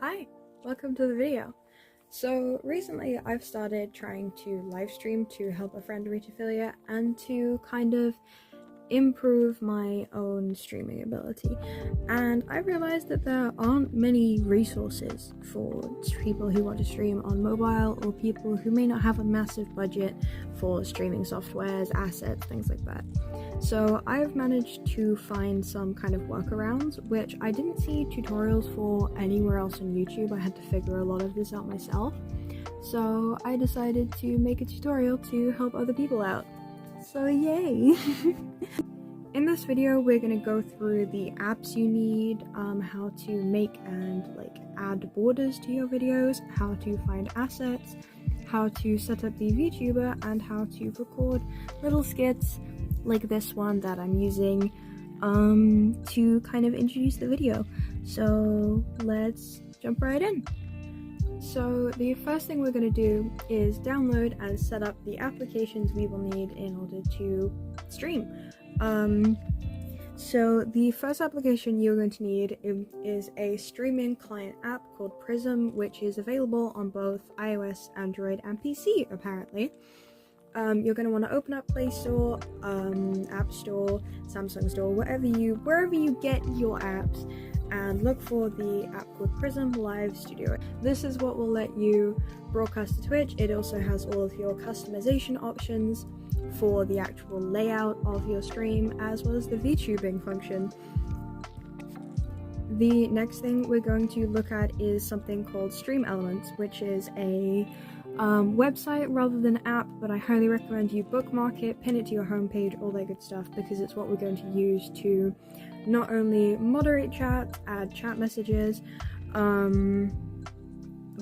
Hi, welcome to the video. So recently I've started trying to live stream to help a friend reach affiliate and to kind of improve my own streaming ability, and I realized that there aren't many resources for people who want to stream on mobile or people who may not have a massive budget for streaming softwares, assets, things like that. So I've managed to find some kind of workarounds which I didn't see tutorials for anywhere else on YouTube. I had to figure a lot of this out myself, so I decided to make a tutorial to help other people out. So yay! In this video we're going to go through the apps you need, how to make and add borders to your videos, how to find assets, how to set up the VTuber, and how to record little skits like this one that I'm using to kind of introduce the video. So let's jump right in. So the first thing we're going to do is download and set up the applications we will need in order to stream. So the first application you're going to need is a streaming client app called Prism, which is available on both iOS, Android, and PC apparently. You're going to want to open up Play Store, App Store, Samsung Store, wherever you get your apps, and look for the app called Prism Live Studio. This is what will let you broadcast to Twitch. It also has all of your customization options for the actual layout of your stream, as well as the VTubing function. The next thing we're going to look at is something called Stream Elements, which is a website rather than app, but I highly recommend you bookmark it, pin it to your homepage, all that good stuff, because it's what we're going to use to not only moderate chat, add chat messages,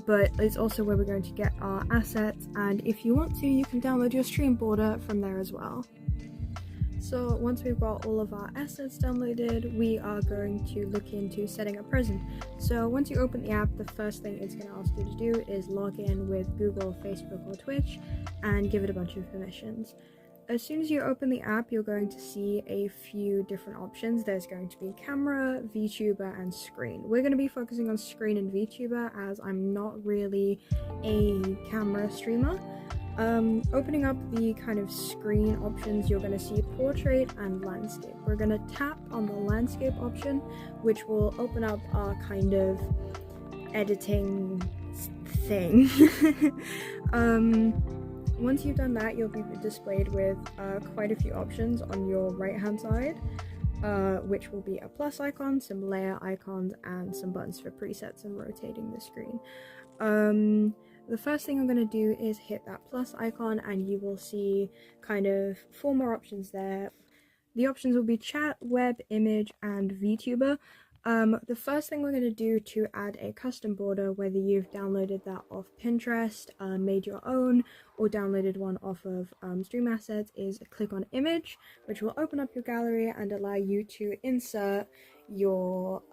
but it's also where we're going to get our assets, and if you want to, you can download your stream border from there as well. So once we've got all of our assets downloaded, we are going to look into setting up Prism. So once you open the app, the first thing it's going to ask you to do is log in with Google, Facebook, or Twitch and give it a bunch of permissions. As soon as you open the app, you're going to see a few different options. There's going to be camera, VTuber, and screen. We're going to be focusing on screen and VTuber as I'm not really a camera streamer. Opening up the kind of screen options, you're going to see portrait and landscape. We're going to tap on the landscape option, which will open up our kind of editing thing. Once you've done that, you'll be displayed with quite a few options on your right hand side, which will be a plus icon, some layer icons, and some buttons for presets and rotating the screen. The first thing I'm going to do is hit that plus icon, and you will see kind of 4 more options there. The options will be chat, web, image, and VTuber. The first thing we're going to do to add a custom border, whether you've downloaded that off Pinterest, made your own, or downloaded one off of Stream Assets, is click on image, which will open up your gallery and allow you to insert your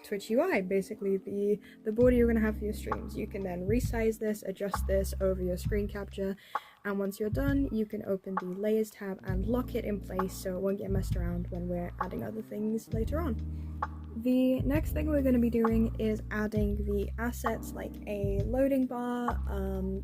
Twitch UI, basically the border you're going to have for your streams. You can then resize this, adjust this over your screen capture, and once you're done, you can open the layers tab and lock it in place so it won't get messed around when we're adding other things later on. The next thing we're going to be doing is adding the assets like a loading bar,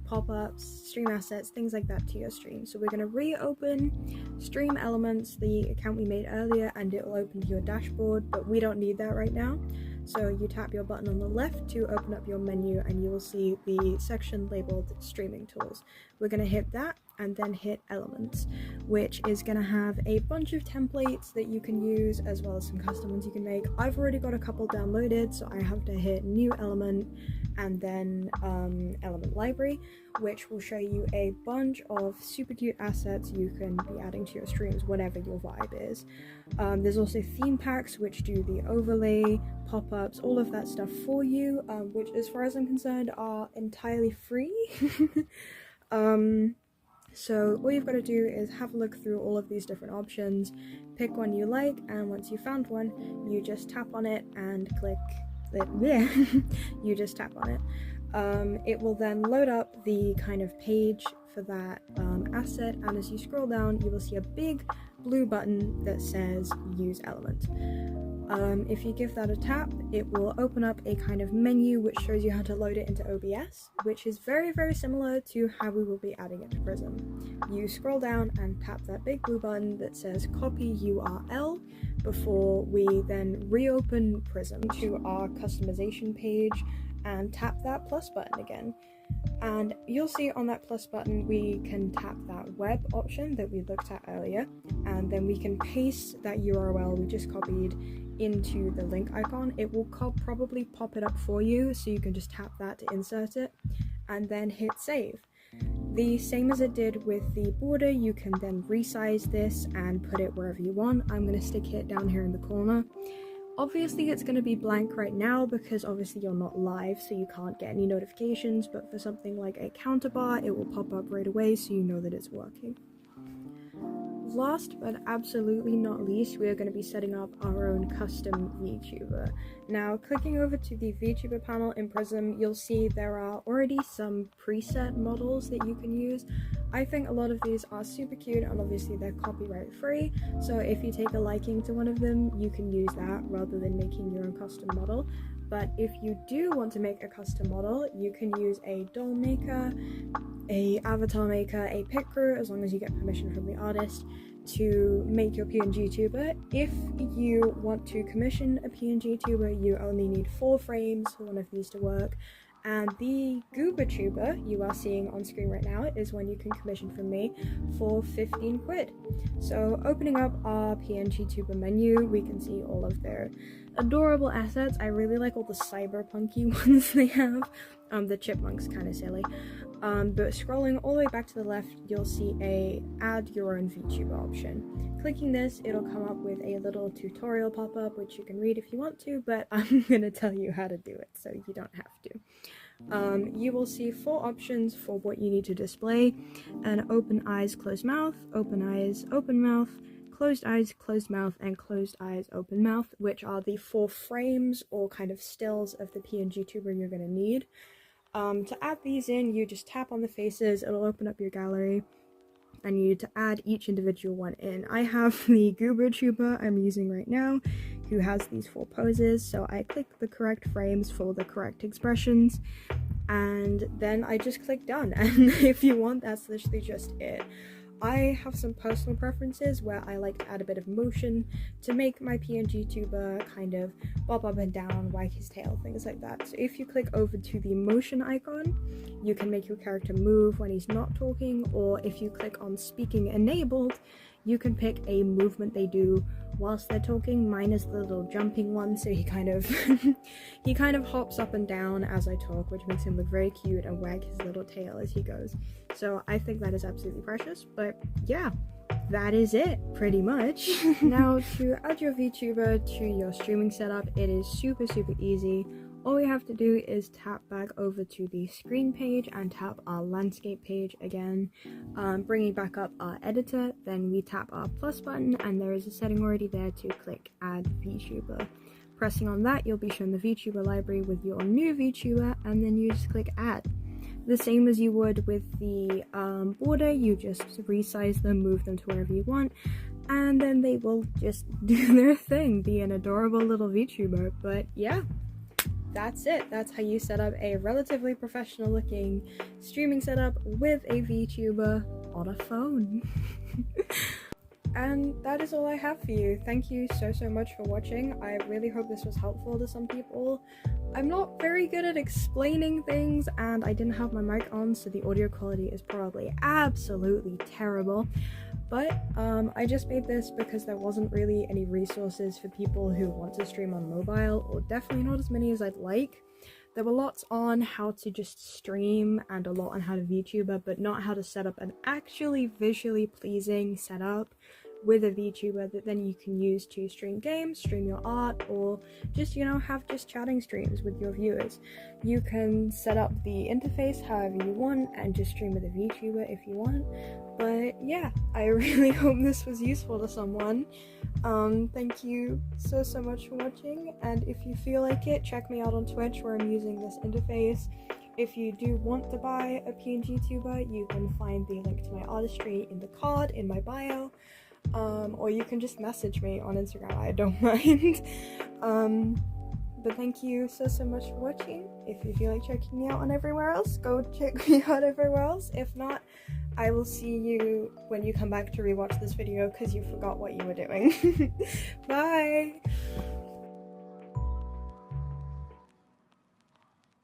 pop-ups, stream assets, things like that to your stream. So we're going to reopen Stream Elements, the account we made earlier, and it will open to your dashboard, but we don't need that right now. So you tap your button on the left to open up your menu, and you will see the section labeled Streaming Tools. We're going to hit that and then hit Elements, which is going to have a bunch of templates that you can use as well as some custom ones you can make. I've already got a couple downloaded, so I have to hit New Element and then Element Library, which will show you a bunch of super cute assets you can be adding to your streams, whatever your vibe is. There's also theme packs which do the overlay, pop-ups, all of that stuff for you, which as far as I'm concerned are entirely free. So all you've got to do is have a look through all of these different options, pick one you like, and once you found one, you just tap on it and click it. Yeah, you just tap on it. It will then load up the kind of page for that asset, and as you scroll down, you will see a big blue button that says Use Element. If you give that a tap, it will open up a kind of menu which shows you how to load it into OBS, which is very, very similar to how we will be adding it to Prism. You scroll down and tap that big blue button that says copy URL before we then reopen Prism to our customization page and tap that plus button again. And you'll see on that plus button we can tap that web option that we looked at earlier, and then we can paste that URL we just copied into the link icon. It will probably pop it up for you, so you can just tap that to insert it and then hit save. The same as it did with the border, you can then resize this and put it wherever you want. I'm going to stick it down here in the corner. Obviously it's going to be blank right now because obviously you're not live, so you can't get any notifications, but for something like a counter bar, it will pop up right away so you know that it's working. Last but absolutely not least, we are going to be setting up our own custom VTuber. Now, clicking over to the VTuber panel in Prism, you'll see there are already some preset models that you can use. I think a lot of these are super cute, and obviously they're copyright free, so if you take a liking to one of them, you can use that rather than making your own custom model. But if you do want to make a custom model, you can use a doll maker, a avatar maker, a pic crew, as long as you get permission from the artist, to make your PNG tuber. If you want to commission a PNG tuber, you only need 4 frames for one of these to work. And the Goober tuber you are seeing on screen right now is one you can commission from me for 15 quid. So opening up our PNG tuber menu, we can see all of their adorable assets. I really like all the cyberpunky ones they have. The chipmunk's kind of silly. But scrolling all the way back to the left, you'll see a add your own VTuber option. Clicking this, it'll come up with a little tutorial pop-up, which you can read if you want to, but I'm gonna tell you how to do it, so you don't have to. You will see 4 options for what you need to display: an open eyes, closed mouth, open eyes, open mouth, closed eyes, closed mouth, and closed eyes, open mouth, which are the 4 frames or kind of stills of the PNG tuber you're gonna need. To add these in, you just tap on the faces, it'll open up your gallery, and you need to add each individual one in. I have the Goober tuber I'm using right now, who has these 4 poses, so I click the correct frames for the correct expressions, and then I just click done, and if you want, that's literally just it. I have some personal preferences where I like to add a bit of motion to make my PNG tuber kind of bob up and down, wag his tail, things like that. So if you click over to the motion icon, you can make your character move when he's not talking, or if you click on speaking enabled, you can pick a movement they do whilst they're talking. Mine is the little jumping one, so he kind of he kind of hops up and down as I talk, which makes him look very cute and wag his little tail as he goes. So I think that is absolutely precious. But yeah, that is it pretty much. Now, to add your VTuber to your streaming setup, it is super easy. All we have to do is tap back over to the screen page and tap our landscape page again, bringing back up our editor. Then we tap our plus button, and there is a setting already there to click add VTuber. Pressing on that, you'll be shown the VTuber library with your new VTuber, and then you just click add. The same as you would with the border, you just resize them, move them to wherever you want, and then they will just do their thing, be an adorable little VTuber. But yeah, that's it. That's how you set up a relatively professional looking streaming setup with a VTuber on a phone. And that is all I have for you. Thank you so much for watching. I really hope this was helpful to some people. I'm not very good at explaining things, and I didn't have my mic on, so the audio quality is probably absolutely terrible. But I just made this because there wasn't really any resources for people who want to stream on mobile, or definitely not as many as I'd like. There were lots on how to just stream and a lot on how to VTuber, but not how to set up an actually visually pleasing setup with a VTuber that then you can use to stream games, stream your art, or just, you know, have just chatting streams with your viewers. You can set up the interface however you want and just stream with a VTuber if you want. But yeah, I really hope this was useful to someone. Thank you so much for watching, and if you feel like it, check me out on Twitch where I'm using this interface. If you do want to buy a PNG tuber, you can find the link to my artistry in the card in my bio. or you can just message me on Instagram, I don't mind. But thank you so much for watching. If you feel like checking me out on everywhere else, go check me out everywhere else. If not, I will see you when you come back to rewatch this video because you forgot what you were doing. Bye!